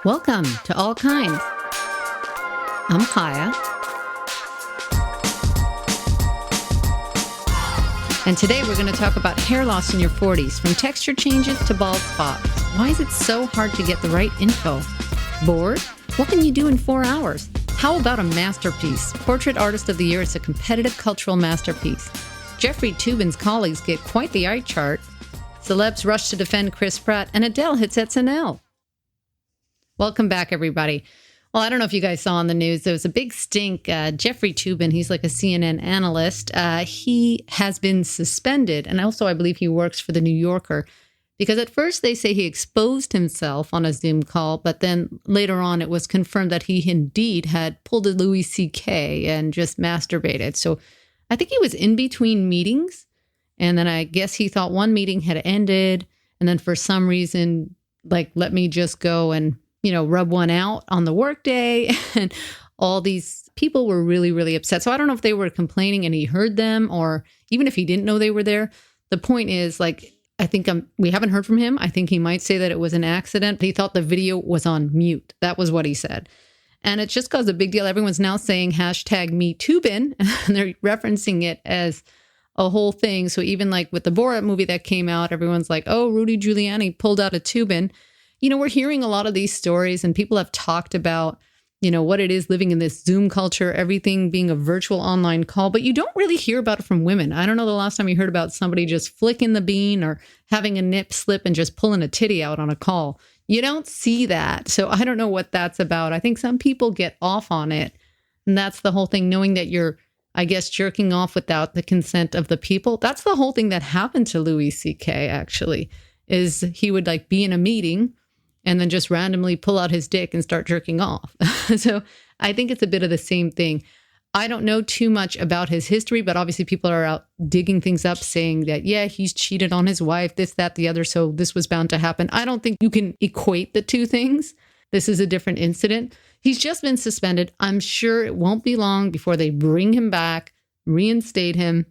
Welcome to All Kinds. I'm Kaya. And today we're going to talk about hair loss in your 40s, from texture changes to bald spots. Why is it so hard to get the right info? Bored? What can you do in 4 hours? How about a masterpiece? Portrait Artist of the Year is a competitive cultural masterpiece. Jeffrey Toobin's colleagues get quite the eye chart. Celebs rush to defend Chris Pratt, and Adele hits SNL. Welcome back, everybody. Well, I don't know if you guys saw on the news, there was a big stink. Jeffrey Toobin, he's like a CNN analyst. He has been suspended. And also, I believe he works for the New Yorker, because at first they say he exposed himself on a Zoom call. But then later on, it was confirmed that he indeed had pulled a Louis C.K. and just masturbated. So I think he was in between meetings. And then I guess he thought one meeting had ended. And then for some reason, like, let me just go and rub one out on the workday. And all these people were really, really upset. So I don't know if they were complaining and he heard them, or even if he didn't know they were there. The point is, like, I think we haven't heard from him. I think he might say that it was an accident, but he thought the video was on mute. That was what he said. And it just caused a big deal. Everyone's now saying #MeToobin, and they're referencing it as a whole thing. So even like with the Borat movie that came out, everyone's like, oh, Rudy Giuliani pulled out a Toobin. We're hearing a lot of these stories, and people have talked about, what it is living in this Zoom culture, everything being a virtual online call, but you don't really hear about it from women. I don't know the last time you heard about somebody just flicking the bean or having a nip slip and just pulling a titty out on a call. You don't see that. So I don't know what that's about. I think some people get off on it. And that's the whole thing, knowing that you're, I guess, jerking off without the consent of the people. That's the whole thing that happened to Louis C.K. actually, is he would like be in a meeting and then just randomly pull out his dick and start jerking off. So I think it's a bit of the same thing. I don't know too much about his history, but obviously people are out digging things up, saying that, yeah, he's cheated on his wife, this, that, the other. So this was bound to happen. I don't think you can equate the two things. This is a different incident. He's just been suspended. I'm sure it won't be long before they bring him back, reinstate him,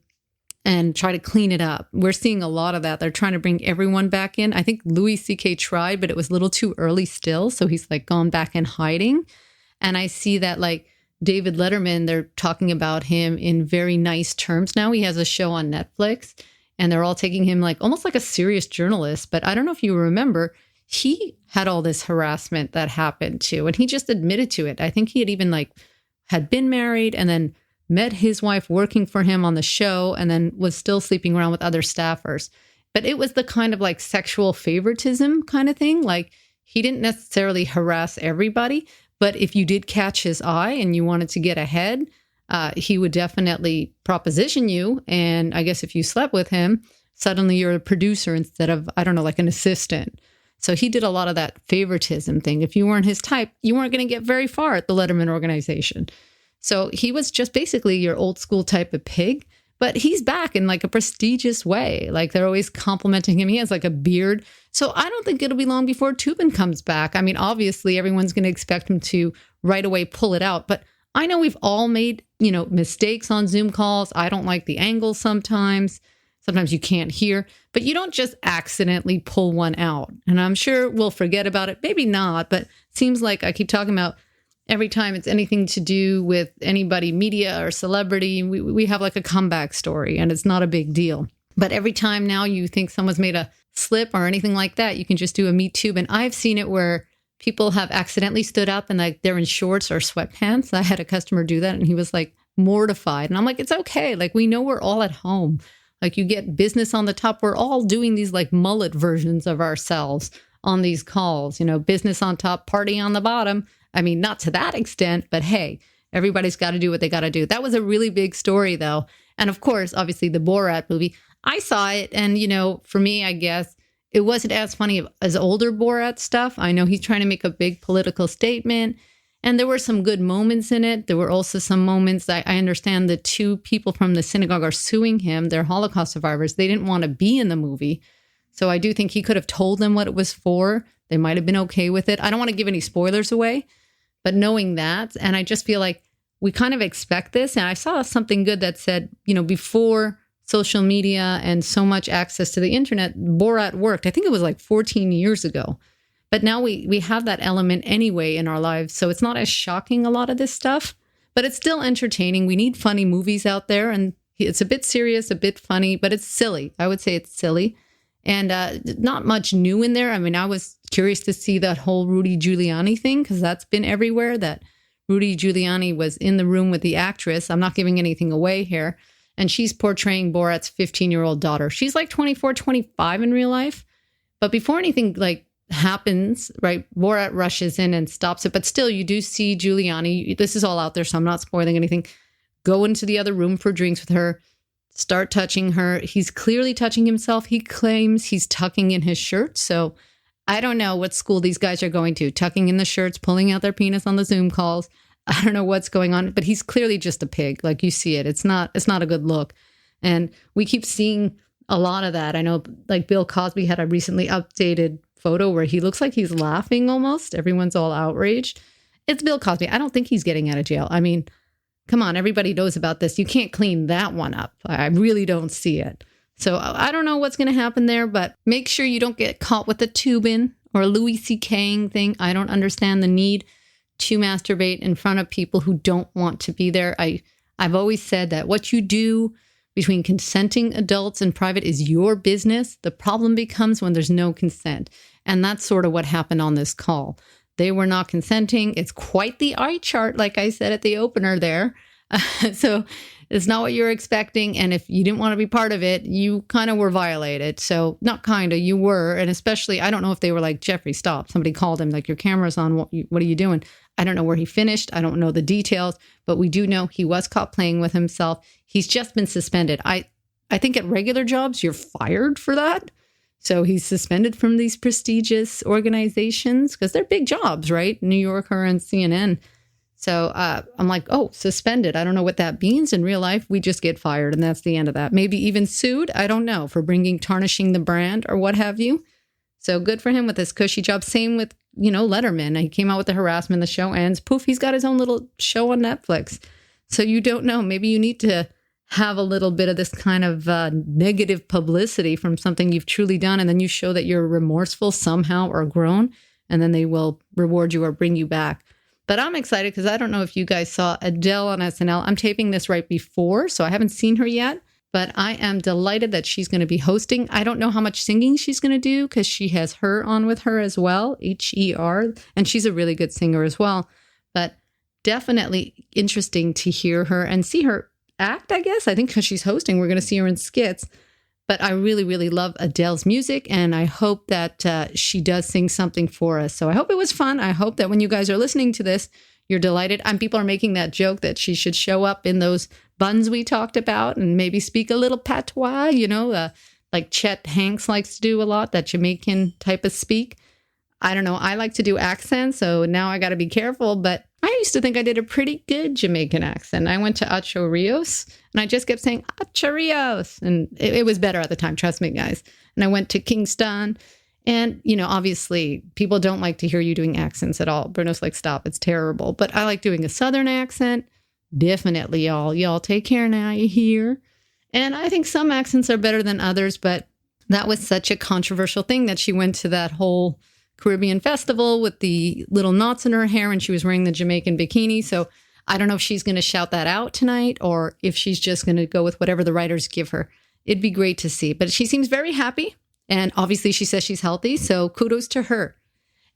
and try to clean it up. We're seeing a lot of that. They're trying to bring everyone back in. I think Louis C.K. tried, but it was a little too early still. So he's like gone back in hiding. And I see that like David Letterman, they're talking about him in very nice terms now. He has a show on Netflix, and they're all taking him like almost like a serious journalist. But I don't know if you remember, he had all this harassment that happened too. And he just admitted to it. I think he had even like had been married and then met his wife working for him on the show, and then was still sleeping around with other staffers. But it was the kind of like sexual favoritism kind of thing. Like, he didn't necessarily harass everybody, but if you did catch his eye and you wanted to get ahead, he would definitely proposition you. And I guess if you slept with him, suddenly you're a producer instead of, I don't know, like an assistant. So he did a lot of that favoritism thing. If you weren't his type, you weren't going to get very far at the Letterman organization. So he was just basically your old school type of pig, but he's back in like a prestigious way. Like, they're always complimenting him. He has like a beard. So I don't think it'll be long before Toobin comes back. I mean, obviously everyone's going to expect him to right away pull it out, but I know we've all made, mistakes on Zoom calls. I don't like the angle sometimes. Sometimes you can't hear, but you don't just accidentally pull one out. And I'm sure we'll forget about it. Maybe not, but it seems like I keep talking about every time it's anything to do with anybody, media or celebrity, we have like a comeback story, and it's not a big deal. But every time now you think someone's made a slip or anything like that, you can just do a Me Too. And I've seen it where people have accidentally stood up and like they're in shorts or sweatpants. I had a customer do that, and he was like mortified. And I'm like, it's okay. Like, we know we're all at home. Like, you get business on the top. We're all doing these like mullet versions of ourselves on these calls, business on top, party on the bottom. I mean, not to that extent, but hey, everybody's got to do what they got to do. That was a really big story, though. And of course, obviously, the Borat movie, I saw it. And, for me, I guess it wasn't as funny as older Borat stuff. I know he's trying to make a big political statement, and there were some good moments in it. There were also some moments that I understand the two people from the synagogue are suing him. They're Holocaust survivors. They didn't want to be in the movie. So I do think he could have told them what it was for. They might have been okay with it. I don't want to give any spoilers away. But knowing that, and I just feel like we kind of expect this. And I saw something good that said, before social media and so much access to the internet, Borat worked. I think it was like 14 years ago. But now we have that element anyway in our lives. So it's not as shocking, a lot of this stuff, but it's still entertaining. We need funny movies out there, and it's a bit serious, a bit funny, but it's silly. I would say it's silly. And not much new in there. I mean, I was curious to see that whole Rudy Giuliani thing, because that's been everywhere, that Rudy Giuliani was in the room with the actress. I'm not giving anything away here. And she's portraying Borat's 15-year-old daughter. She's like 24, 25 in real life. But before anything like happens, right, Borat rushes in and stops it. But still, you do see Giuliani. This is all out there, so I'm not spoiling anything. Go into the other room for drinks with her. Start touching her. He's clearly touching himself. He claims he's tucking in his shirt. So I don't know what school these guys are going to. Tucking in the shirts, pulling out their penis on the Zoom calls. I don't know what's going on, but he's clearly just a pig. Like, you see it. It's not a good look. And we keep seeing a lot of that. I know, like, Bill Cosby had a recently updated photo where he looks like he's laughing almost. Everyone's all outraged. It's Bill Cosby. I don't think he's getting out of jail. I mean, come on, everybody knows about this. You can't clean that one up. I really don't see it. So I don't know what's going to happen there, but make sure you don't get caught with a Toobin or a Louis C.K.ing thing. I don't understand the need to masturbate in front of people who don't want to be there. I've always said that what you do between consenting adults in private is your business. The problem becomes when there's no consent. And that's sort of what happened on this call. They were not consenting. It's quite the eye chart, like I said at the opener there. So it's not what you're expecting. And if you didn't want to be part of it, you kind of were violated. So not kind of, you were. And especially, I don't know if they were like, Jeffrey, stop. Somebody called him, like, your camera's on. What are you doing? I don't know where he finished. I don't know the details, but we do know he was caught playing with himself. He's just been suspended. I think at regular jobs, you're fired for that. So he's suspended from these prestigious organizations because they're big jobs, right? New Yorker and CNN. So I'm like, oh, suspended. I don't know what that means. In real life, we just get fired, and that's the end of that. Maybe even sued. I don't know, for tarnishing the brand or what have you. So good for him with this cushy job. Same with, Letterman. He came out with the harassment. The show ends. Poof, he's got his own little show on Netflix. So you don't know. Maybe you need to have a little bit of this kind of negative publicity from something you've truly done, and then you show that you're remorseful somehow or grown, and then they will reward you or bring you back. But I'm excited because I don't know if you guys saw Adele on SNL. I'm taping this right before, so I haven't seen her yet, but I am delighted that she's going to be hosting. I don't know how much singing she's going to do because she has her on with her as well, H-E-R, and she's a really good singer as well. But definitely interesting to hear her and see her act, I guess. I think because she's hosting, we're going to see her in skits. But I really, really love Adele's music, and I hope that she does sing something for us. So I hope it was fun. I hope that when you guys are listening to this, you're delighted. And people are making that joke that she should show up in those buns we talked about and maybe speak a little patois, like Chet Hanks likes to do a lot, that Jamaican type of speak. I don't know. I like to do accents, so now I got to be careful. But I used to think I did a pretty good Jamaican accent. I went to Ocho Rios, and I just kept saying, Ocho Rios. And it was better at the time, trust me, guys. And I went to Kingston. And, obviously, people don't like to hear you doing accents at all. Bruno's like, stop, it's terrible. But I like doing a Southern accent. Definitely, y'all. Y'all take care now, you hear? And I think some accents are better than others, but that was such a controversial thing that she went to that whole Caribbean festival with the little knots in her hair, and she was wearing the Jamaican bikini. So I don't know if she's going to shout that out tonight or if she's just going to go with whatever the writers give her. It'd be great to see. But she seems very happy. And obviously she says she's healthy. So kudos to her.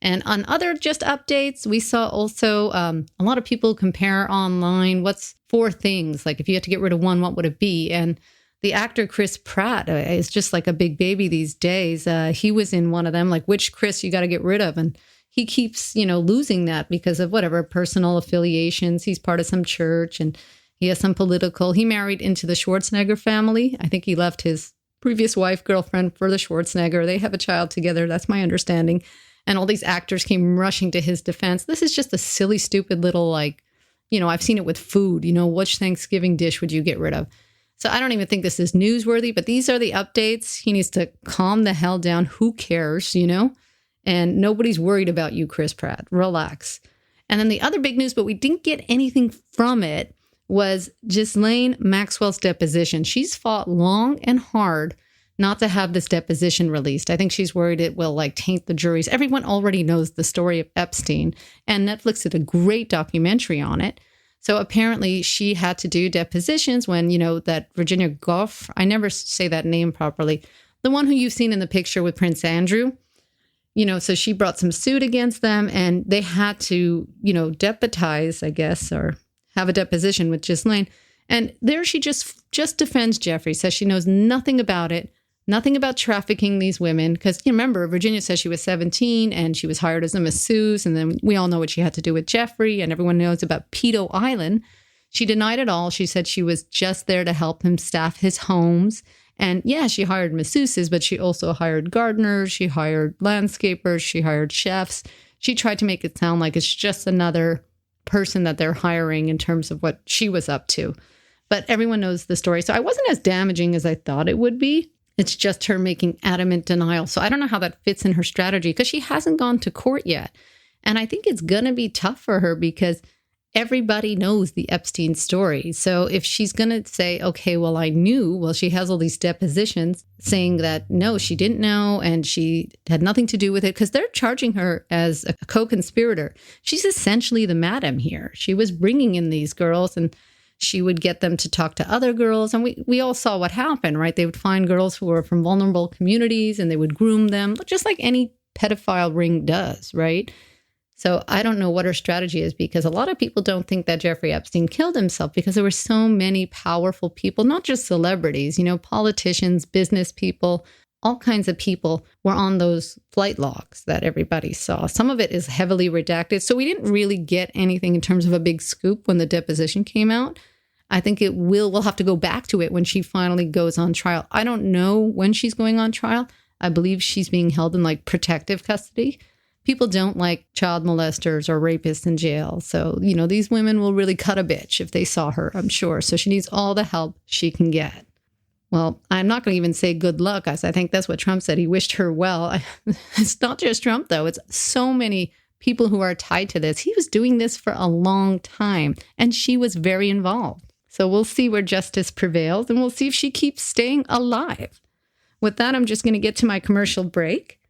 And on other just updates, we saw also a lot of people compare online what's 4 things. Like if you had to get rid of one, what would it be? And the actor Chris Pratt is just like a big baby these days. He was in one of them, like, which Chris you got to get rid of? And he keeps, losing that because of whatever personal affiliations. He's part of some church and he has some political. He married into the Schwarzenegger family. I think he left his previous wife, girlfriend for the Schwarzenegger. They have a child together. That's my understanding. And all these actors came rushing to his defense. This is just a silly, stupid little, I've seen it with food. Which Thanksgiving dish would you get rid of? So I don't even think this is newsworthy, but these are the updates. He needs to calm the hell down. Who cares, And nobody's worried about you, Chris Pratt. Relax. And then the other big news, but we didn't get anything from it, was Ghislaine Maxwell's deposition. She's fought long and hard not to have this deposition released. I think she's worried it will like taint the juries. Everyone already knows the story of Epstein, and Netflix did a great documentary on it. So apparently she had to do depositions when, that Virginia Goff, I never say that name properly, the one who you've seen in the picture with Prince Andrew, so she brought some suit against them, and they had to, deputize, I guess, or have a deposition with Ghislaine. And there she just defends Jeffrey, says she knows nothing about it, nothing about trafficking these women. Because remember, Virginia says she was 17 and she was hired as a masseuse. And then we all know what she had to do with Jeffrey, and everyone knows about Pedo Island. She denied it all. She said she was just there to help him staff his homes. And yeah, she hired masseuses, but she also hired gardeners. She hired landscapers. She hired chefs. She tried to make it sound like it's just another person that they're hiring in terms of what she was up to. But everyone knows the story. So I wasn't as damaging as I thought it would be. It's just her making adamant denial. So I don't know how that fits in her strategy because she hasn't gone to court yet. And I think it's going to be tough for her because everybody knows the Epstein story. So if she's going to say, okay, well, I knew, well, she has all these depositions saying that, no, she didn't know and she had nothing to do with it because they're charging her as a co-conspirator. She's essentially the madam here. She was bringing in these girls and she would get them to talk to other girls. And we all saw what happened, right? They would find girls who were from vulnerable communities and they would groom them, just like any pedophile ring does, right? So I don't know what her strategy is because a lot of people don't think that Jeffrey Epstein killed himself because there were so many powerful people, not just celebrities, politicians, business people, all kinds of people were on those flight logs that everybody saw. Some of it is heavily redacted. So we didn't really get anything in terms of a big scoop when the deposition came out. I think we'll have to go back to it when she finally goes on trial. I don't know when she's going on trial. I believe she's being held in like protective custody. People don't like child molesters or rapists in jail. So, these women will really cut a bitch if they saw her, I'm sure. So she needs all the help she can get. Well, I'm not going to even say good luck, as I think that's what Trump said. He wished her well. It's not just Trump, though. It's so many people who are tied to this. He was doing this for a long time, and she was very involved. So we'll see where justice prevails, and we'll see if she keeps staying alive. With that, I'm just going to get to my commercial break.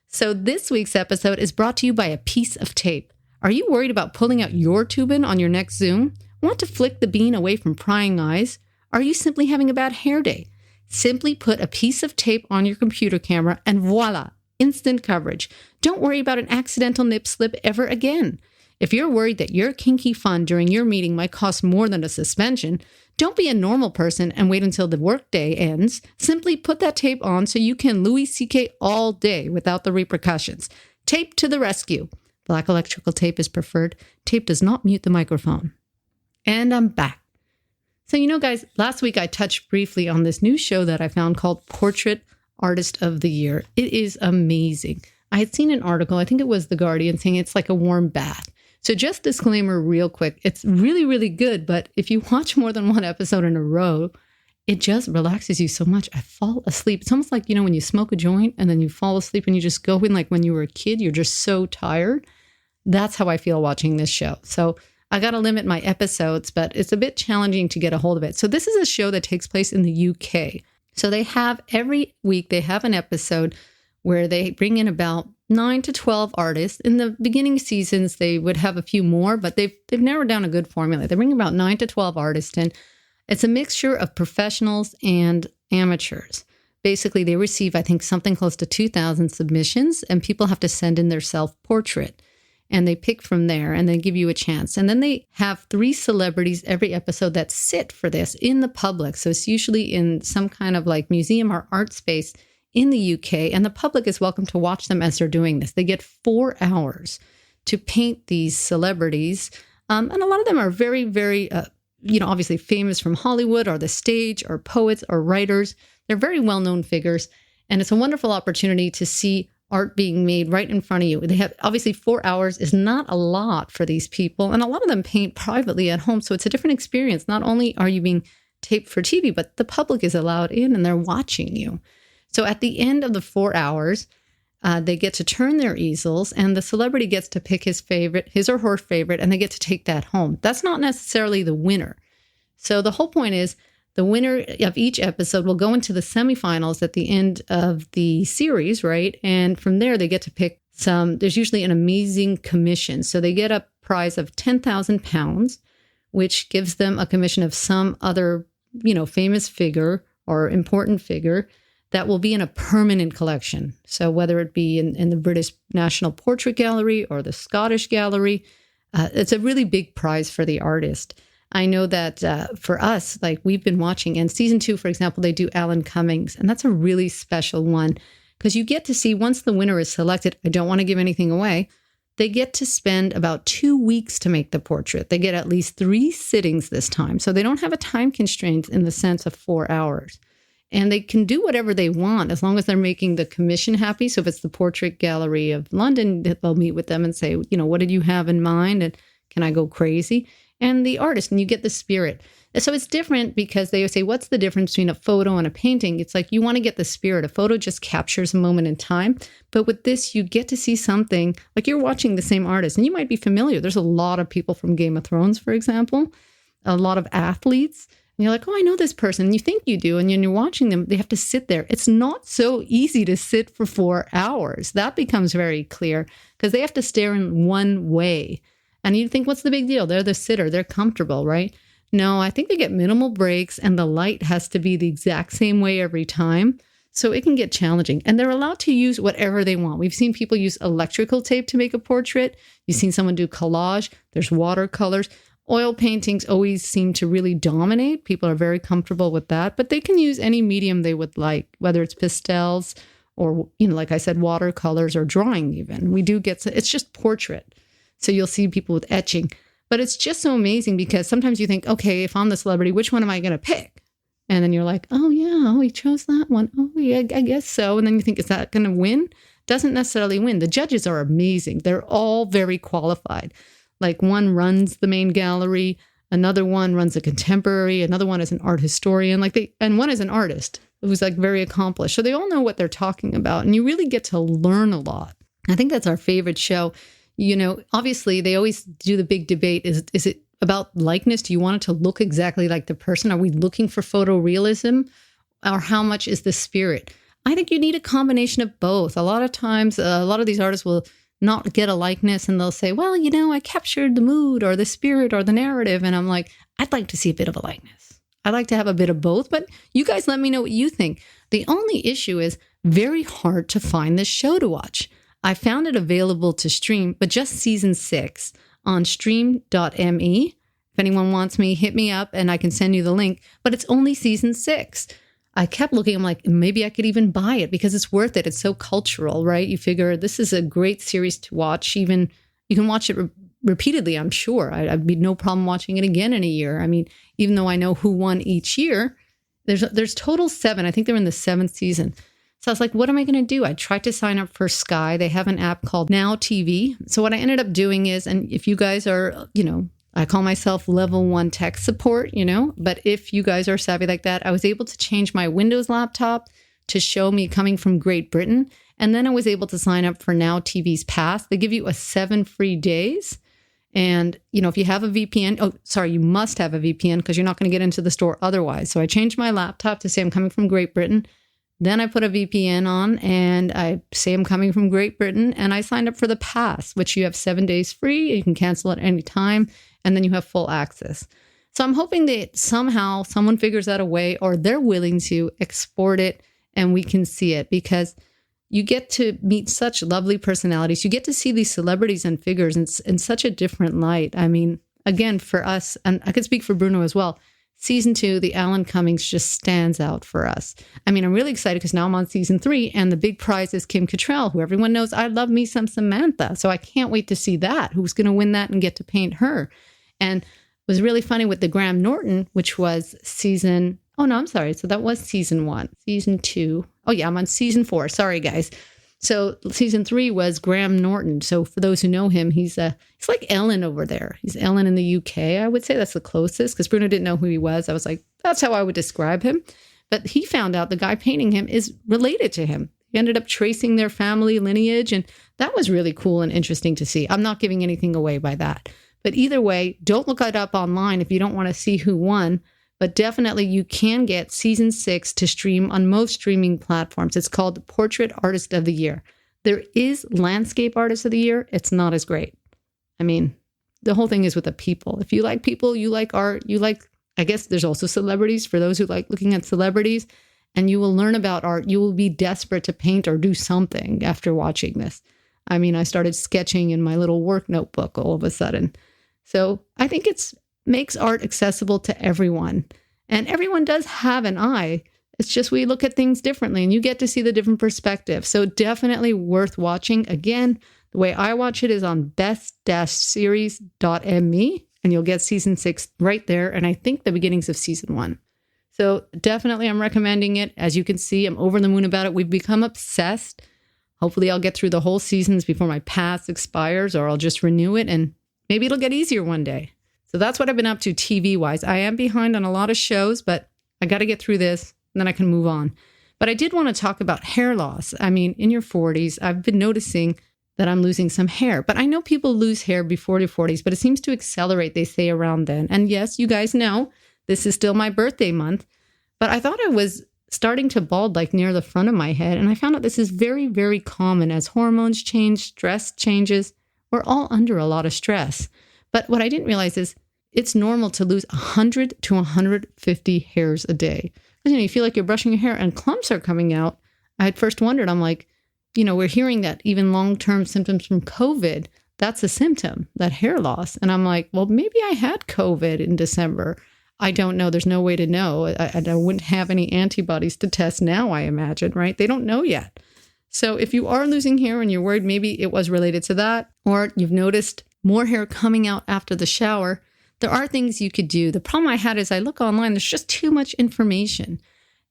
So this week's episode is brought to you by a piece of tape. Are you worried about pulling out your Toobin on your next Zoom? Want to flick the bean away from prying eyes? Are you simply having a bad hair day? Simply put a piece of tape on your computer camera and voila, instant coverage. Don't worry about an accidental nip slip ever again. If you're worried that your kinky fun during your meeting might cost more than a suspension, don't be a normal person and wait until the workday ends. Simply put that tape on so you can Louis C.K. all day without the repercussions. Tape to the rescue. Black electrical tape is preferred. Tape does not mute the microphone. And I'm back. So, guys, last week I touched briefly on this new show that I found called Portrait Artist of the Year. It is amazing. I had seen an article, I think it was The Guardian, saying it's like a warm bath. So just disclaimer real quick, it's really, really good. But if you watch more than one episode in a row, it just relaxes you so much. I fall asleep. It's almost like, when you smoke a joint and then you fall asleep and you just go in like when you were a kid, you're just so tired. That's how I feel watching this show. So I got to limit my episodes, but it's a bit challenging to get a hold of it. So this is a show that takes place in the UK. So they have every week, they have an episode where they bring in about 9 to 12 artists. In the beginning seasons, they would have a few more, but they've narrowed down a good formula. They bring about 9 to 12 artists in. It's a mixture of professionals and amateurs. Basically, they receive, I think, something close to 2,000 submissions, and people have to send in their self-portrait. And they pick from there, and they give you a chance. And then they have 3 celebrities every episode that sit for this in the public. So it's usually in some kind of like museum or art space in the UK, and the public is welcome to watch them as they're doing this. They get 4 hours to paint these celebrities. And a lot of them are very, very, obviously famous from Hollywood or the stage or poets or writers. They're very well-known figures. And it's a wonderful opportunity to see art being made right in front of you. They have, obviously, 4 hours is not a lot for these people. And a lot of them paint privately at home. So it's a different experience. Not only are you being taped for TV, but the public is allowed in and they're watching you. So at the end of the 4 hours, they get to turn their easels and the celebrity gets to pick his or her favorite, and they get to take that home. That's not necessarily the winner. So the whole point is The winner of each episode will go into the semifinals at the end of the series, right? And from there, they get to pick there's usually an amazing commission. So they get a prize of £10,000, which gives them a commission of some other, famous figure or important figure that will be in a permanent collection. So whether it be in the British National Portrait Gallery or the Scottish Gallery, it's a really big prize for the artist. I know that for us, like we've been watching, and season 2, for example, they do Alan Cummings, and that's a really special one because you get to see once the winner is selected, I don't want to give anything away, they get to spend about 2 weeks to make the portrait. They get at least 3 sittings this time. So they don't have a time constraint in the sense of 4 hours. And they can do whatever they want as long as they're making the commission happy. So if it's the Portrait Gallery of London, they'll meet with them and say, what did you have in mind? And can I go crazy? And the artist, and you get the spirit. So it's different because they say, what's the difference between a photo and a painting? It's like you want to get the spirit. A photo just captures a moment in time. But with this, you get to see something like you're watching the same artist. And you might be familiar. There's a lot of people from Game of Thrones, for example, a lot of athletes. And you're like, oh, I know this person. And you think you do. And when you're watching them, they have to sit there. It's not so easy to sit for 4 hours. That becomes very clear because they have to stare in one way. And you think, what's the big deal? They're the sitter. They're comfortable, right? No, I think they get minimal breaks and the light has to be the exact same way every time. So it can get challenging. And they're allowed to use whatever they want. We've seen people use electrical tape to make a portrait. You've seen someone do collage. There's watercolors. Oil paintings always seem to really dominate. People are very comfortable with that. But they can use any medium they would like, whether it's pastels or, like I said, watercolors or drawing even. We do get, it's just portrait. So you'll see people with etching. But it's just so amazing because sometimes you think, okay, if I'm the celebrity, which one am I going to pick? And then you're like, oh, yeah, he chose that one. Oh, yeah, I guess so. And then you think, is that going to win? Doesn't necessarily win. The judges are amazing. They're all very qualified. Like one runs the main gallery, another one runs a contemporary, another one is an art historian, and one is an artist who's like very accomplished. So they all know what they're talking about. And you really get to learn a lot. I think that's our favorite show. Obviously, they always do the big debate. Is it about likeness? Do you want it to look exactly like the person? Are we looking for photorealism? Or how much is the spirit? I think you need a combination of both. A lot of times, a lot of these artists will not get a likeness and they'll say, well, I captured the mood or the spirit or the narrative. And I'm like, I'd like to see a bit of a likeness. I like to have a bit of both. But you guys let me know what you think. The only issue is very hard to find this show to watch. I found it available to stream, but just season 6 on stream.me. If anyone wants me, hit me up and I can send you the link. But it's only season 6. I kept looking. I'm like, maybe I could even buy it because it's worth it. It's so cultural, right? You figure this is a great series to watch. Even you can watch it repeatedly, I'm sure. I'd be no problem watching it again in a year. I mean, even though I know who won each year, there's total 7. I think they're in the 7th season. So I was like, what am I going to do? I tried to sign up for Sky. They have an app called Now TV. So what I ended up doing is, and if you guys are, I call myself level 1 tech support, but if you guys are savvy like that, I was able to change my Windows laptop to show me coming from Great Britain. And then I was able to sign up for Now TV's Pass. They give you 7 free days. And, if you have a VPN, you must have a VPN because you're not going to get into the store otherwise. So I changed my laptop to say I'm coming from Great Britain. Then I put a VPN on and I say I'm coming from Great Britain and I signed up for the Pass, which you have 7 days free. You can cancel at any time and then you have full access. So I'm hoping that somehow someone figures out a way or they're willing to export it and we can see it because you get to meet such lovely personalities. You get to see these celebrities and figures in such a different light. I mean, again, for us, and I could speak for Bruno as well, Season 2, the Alan Cummings just stands out for us. I mean, I'm really excited because now I'm on season 3 and the big prize is Kim Cattrall, who everyone knows I love me some Samantha. So I can't wait to see that. Who's going to win that and get to paint her? And it was really funny with the Graham Norton, which was season... Oh, no, I'm sorry. So that was season 1. Season 2. Oh, yeah, I'm on season 4. Sorry, guys. So season 3 was Graham Norton. So for those who know him, he's like Ellen over there. He's Ellen in the UK, I would say. That's the closest because Bruno didn't know who he was. I was like, that's how I would describe him. But he found out the guy painting him is related to him. He ended up tracing their family lineage. And that was really cool and interesting to see. I'm not giving anything away by that. But either way, don't look it up online if you don't want to see who won. But definitely you can get season 6 to stream on most streaming platforms. It's called Portrait Artist of the Year. There is Landscape Artist of the Year. It's not as great. I mean, the whole thing is with the people. If you like people, you like art, you like, I guess there's also celebrities for those who like looking at celebrities, and you will learn about art. You will be desperate to paint or do something after watching this. I mean, I started sketching in my little work notebook all of a sudden. So I think it's makes art accessible to everyone. And everyone does have an eye. It's just we look at things differently and you get to see the different perspectives. So definitely worth watching. Again, the way I watch it is on best-series.me and you'll get season 6 right there. And I think the beginnings of season 1. So definitely I'm recommending it. As you can see, I'm over the moon about it. We've become obsessed. Hopefully I'll get through the whole seasons before my pass expires, or I'll just renew it and maybe it'll get easier one day. So that's what I've been up to TV-wise. I am behind on a lot of shows, but I got to get through this, and then I can move on. But I did want to talk about hair loss. I mean, in your 40s, I've been noticing that I'm losing some hair. But I know people lose hair before their 40s, but it seems to accelerate, they say, around then. And yes, you guys know, this is still my birthday month. But I thought I was starting to bald like near the front of my head. And I found out this is very, very common as hormones change, stress changes. We're all under a lot of stress. But what I didn't realize is it's normal to lose 100 to 150 hairs a day. Because, you feel like you're brushing your hair and clumps are coming out. I had first wondered, I'm like, we're hearing that even long-term symptoms from COVID, that's a symptom, that hair loss. And I'm like, well, maybe I had COVID in December. I don't know. There's no way to know. I wouldn't have any antibodies to test now, I imagine, right? They don't know yet. So if you are losing hair and you're worried maybe it was related to that, or you've noticed more hair coming out after the shower, there are things you could do. The problem I had is I look online, there's just too much information.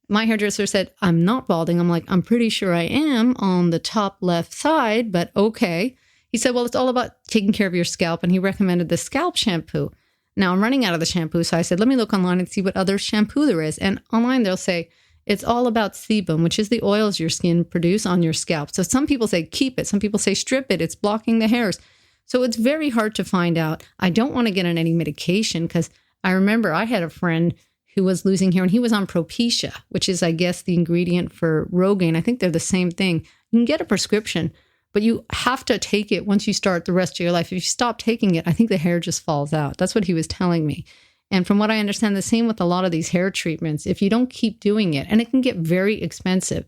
My hairdresser said, I'm not balding. I'm like, I'm pretty sure I am on the top left side, but okay. He said, well, it's all about taking care of your scalp. And he recommended the scalp shampoo. Now I'm running out of the shampoo. So I said, let me look online and see what other shampoo there is. And online they'll say, it's all about sebum, which is the oils your skin produce on your scalp. So some people say, keep it. Some people say, strip it. It's blocking the hairs. So it's very hard to find out. I don't want to get on any medication because I remember I had a friend who was losing hair and he was on Propecia, which is, I guess, the ingredient for Rogaine. I think they're the same thing. You can get a prescription, but you have to take it once you start the rest of your life. If you stop taking it, I think the hair just falls out. That's what he was telling me. And from what I understand, the same with a lot of these hair treatments. If you don't keep doing it, and it can get very expensive.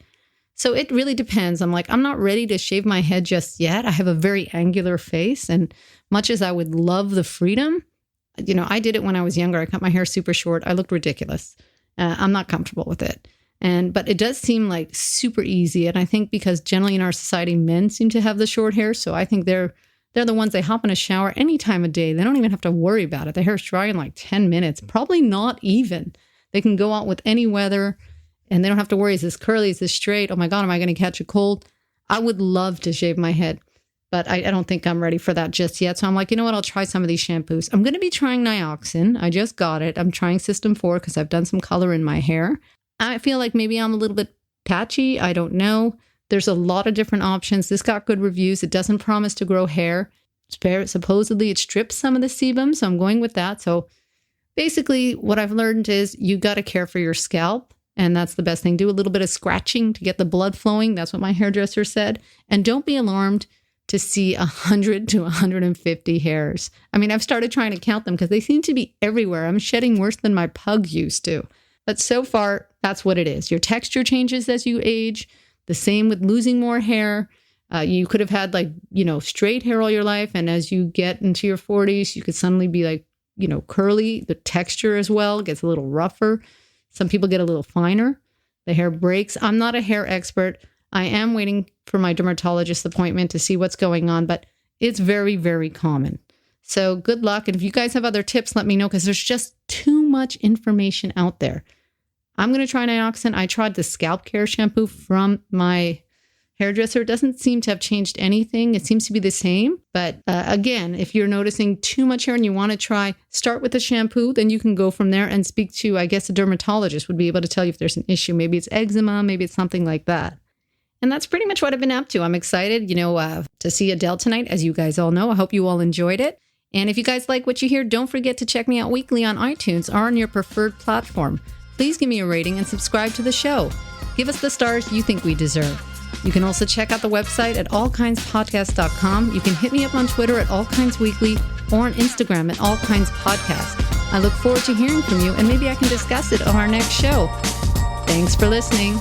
So it really depends. I'm like, I'm not ready to shave my head just yet. I have a very angular face. And much as I would love the freedom, I did it when I was younger. I cut my hair super short. I looked ridiculous. I'm not comfortable with it. But it does seem like super easy. And I think because generally in our society, men seem to have the short hair. So I think they're the ones they hop in a shower any time of day. They don't even have to worry about it. The hair's dry in like 10 minutes. Probably not even. They can go out with any weather. And they don't have to worry, is this curly, is this straight? Oh my God, am I going to catch a cold? I would love to shave my head, but I don't think I'm ready for that just yet. So I'm like, you know what? I'll try some of these shampoos. I'm going to be trying Nioxin. I just got it. I'm trying System 4 because I've done some color in my hair. I feel like maybe I'm a little bit patchy. I don't know. There's a lot of different options. This got good reviews. It doesn't promise to grow hair. Supposedly it strips some of the sebum. So I'm going with that. So basically what I've learned is you got to care for your scalp. And that's the best thing. Do a little bit of scratching to get the blood flowing. That's what my hairdresser said. And don't be alarmed to see 100 to 150 hairs. I mean, I've started trying to count them because they seem to be everywhere. I'm shedding worse than my pug used to. But so far, that's what it is. Your texture changes as you age. The same with losing more hair. You could have had straight hair all your life. And as you get into your 40s, you could suddenly be curly. The texture as well gets a little rougher. Some people get a little finer. The hair breaks. I'm not a hair expert. I am waiting for my dermatologist appointment to see what's going on, but it's very, very common. So good luck. And if you guys have other tips, let me know because there's just too much information out there. I'm going to try Nioxin. I tried the scalp care shampoo from my hairdresser. It doesn't seem to have changed anything. It seems to be the same. But again, if you're noticing too much hair and you want to try, start with the shampoo, then you can go from there and speak to, I guess, a dermatologist would be able to tell you if there's an issue. Maybe it's eczema, maybe it's something like that. And that's pretty much what I've been up to. I'm excited, to see Adele tonight, as you guys all know. I hope you all enjoyed it. And if you guys like what you hear, don't forget to check me out weekly on iTunes or on your preferred platform. Please give me a rating and subscribe to the show. Give us the stars you think we deserve. You can also check out the website at allkindspodcast.com. You can hit me up on Twitter at allkindsweekly or on Instagram at allkindspodcast. I look forward to hearing from you, and maybe I can discuss it on our next show. Thanks for listening.